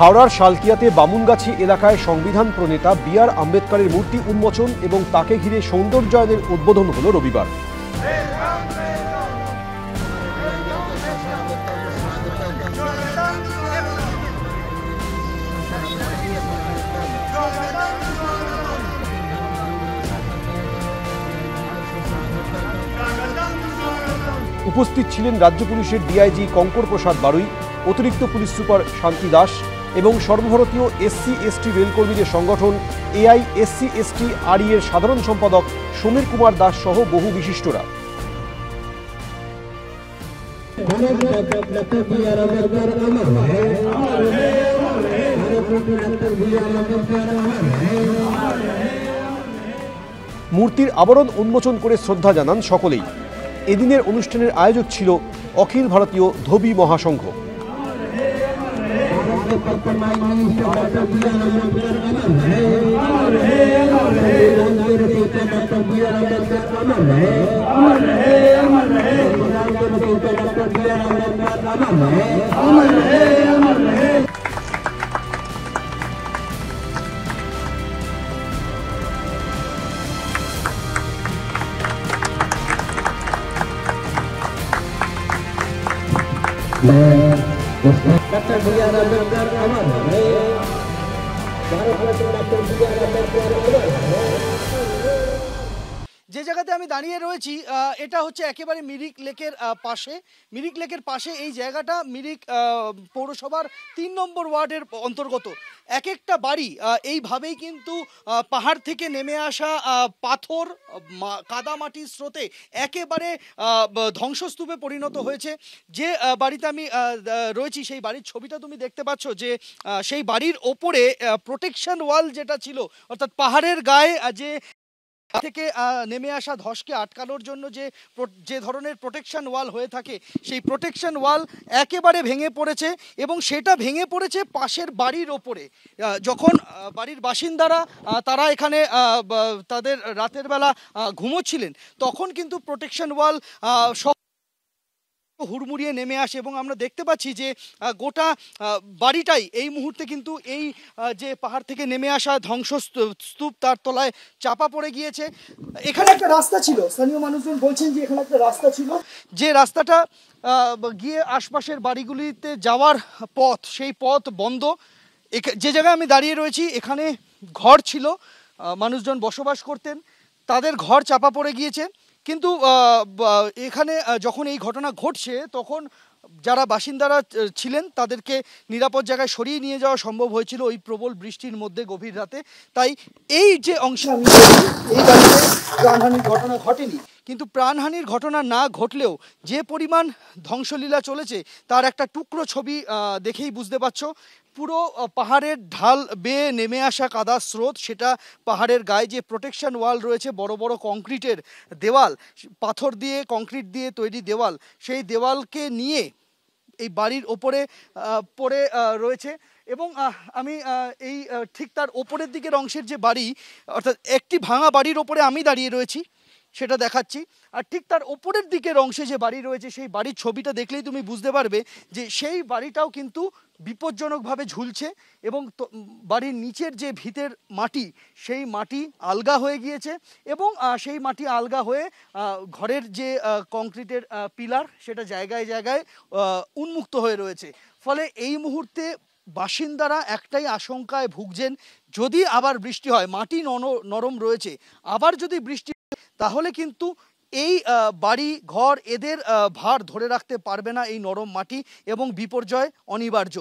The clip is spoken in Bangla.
হাওড়ার শালকিয়াতে বামুনগাছি এলাকায় সংবিধান প্রণেতা বি.আর. আম্বেদকরের মূর্তি উন্মোচন এবং তাকে ঘিরে সৌন্দর্যায়নের উদ্বোধন হলো রবিবার। উপস্থিত ছিলেন রাজ্য পুলিশের ডিআইজি কঙ্কর প্রসাদ বারুই, অতিরিক্ত পুলিশ সুপার শান্তি দাস এবং সর্বভারতীয় SC/ST রেলকর্মীদের সংগঠন AISC/ST-RE এর সাধারণ সম্পাদক সমীর কুমার দাস সহ বহু বিশিষ্টরা। মূর্তির আবরণ উন্মোচন করে শ্রদ্ধা জানান সকলেই। এদিনের অনুষ্ঠানের আয়োজক ছিল অখিল ভারতীয় ধোবি মহাসংঘ। Doctor B R. अम्बेडकर अमर है। Bharat Ratna doctor B R. अम्बेडकर अमर है। যে জায়গাতে আমি দাঁড়িয়ে রয়েছি এটা হচ্ছে একেবারে মিরিক লেকের পাশে। মিরিক লেকের পাশে এই জায়গাটা মিরিক পৌরসভার ৩ নম্বর ওয়ার্ডের অন্তর্গত। এক একটা বাড়ি এইভাবেই কিন্তু পাহাড় থেকে নেমে আসা পাথর কাদামাটির স্রোতে একেবারে ধ্বংসস্তূপে পরিণত হয়েছে। যে বাড়িতে আমি রয়েছি সেই বাড়ির ছবিটা তুমি দেখতে পাচ্ছ, যে সেই বাড়ির ওপরে প্রোটেকশন ওয়াল যেটা ছিল, অর্থাৎ পাহাড়ের গায়ে যে থেকে নেমে আসা ধসকে আটকানোর জন্য যে ধরনের প্রোটেকশন ওয়াল হয়ে থাকে, সেই প্রোটেকশন ওয়াল একেবারে ভেঙে পড়েছে এবং সেটা ভেঙে পড়েছে পাশের বাড়ির ওপরে। যখন বাড়ির বাসিন্দারা তারা এখানে তাদের রাতের বেলা ঘুমোচ্ছিলেন, তখন কিন্তু প্রোটেকশন ওয়াল হুড়মুড়িয়ে নেমে আসে এবং আমরা দেখতে পাচ্ছি যে গোটা বাড়িটাই এই মুহূর্তে কিন্তু এই যে পাহাড় থেকে নেমে আসা ধ্বংসস্তূপ তার তলায় চাপা পড়ে গিয়েছে। এখানে একটা রাস্তা ছিল, স্থানীয় মানুষজন বলছেন যে এখানে একটা রাস্তা ছিল, যে রাস্তাটা গিয়ে আশপাশের বাড়িগুলিতে যাওয়ার পথ, সেই পথ বন্ধ। যে জায়গায় আমি দাঁড়িয়ে রয়েছি এখানে ঘর ছিল, মানুষজন বসবাস করতেন, তাদের ঘর চাপা পড়ে গিয়েছে। কিন্তু এখানে যখন এই ঘটনা ঘটছে তখন যারা বাসিন্দারা ছিলেন তাদেরকে নিরাপদ জায়গায় সরিয়ে নিয়ে যাওয়া সম্ভব হয়েছিল ওই প্রবল বৃষ্টির মধ্যে গভীর রাতে। তাই এই যে অংশে আমি এই বাড়িতে প্রাণহানির ঘটনা ঘটেনি, কিন্তু প্রাণহানির ঘটনা না ঘটলেও যে পরিমাণ ধ্বংসলীলা চলেছে তার একটা টুকরো ছবি দেখেই বুঝতে পারছো। পুরো পাহাড়ের ঢাল বেয়ে নেমে আসা কাদা স্রোত, সেটা পাহাড়ের গায়ে যে প্রোটেকশন ওয়াল রয়েছে, বড় বড় কংক্রিটের দেওয়াল, পাথর দিয়ে কংক্রিট দিয়ে তৈরি দেওয়াল, সেই দেওয়ালকে নিয়ে এই বাড়ির ওপরে পড়ে রয়েছে। এবং আমি এই ঠিক তার ওপরের দিকের অংশের যে বাড়ি, অর্থাৎ একটি ভাঙা বাড়ির ওপরে আমি দাঁড়িয়ে রয়েছি, সেটা দেখাচ্ছি। আর ঠিক তার ওপরের দিকের অংশে যে বাড়ি রয়েছে সেই বাড়ির ছবিটা দেখলেই তুমি বুঝতে পারবে যে সেই বাড়িটাও কিন্তু বিপজ্জনকভাবে ঝুলছে এবং বাড়ির নিচের যে ভিতের মাটি, সেই মাটি আলগা হয়ে গিয়েছে এবং সেই মাটি আলগা হয়ে ঘরের যে কংক্রিটের পিলার, সেটা জায়গায় জায়গায় উন্মুক্ত হয়ে রয়েছে। ফলে এই মুহূর্তে বাসিন্দারা একটাই আশঙ্কায় ভুগছেন, যদি আবার বৃষ্টি হয়, মাটি নরম রয়েছে, আবার যদি বৃষ্টি তাহলে কিন্তু এই বাড়ি ঘর এদের ভার ধরে রাখতে পারবে না এই নরম মাটি এবং বিপর্যয় অনিবার্য।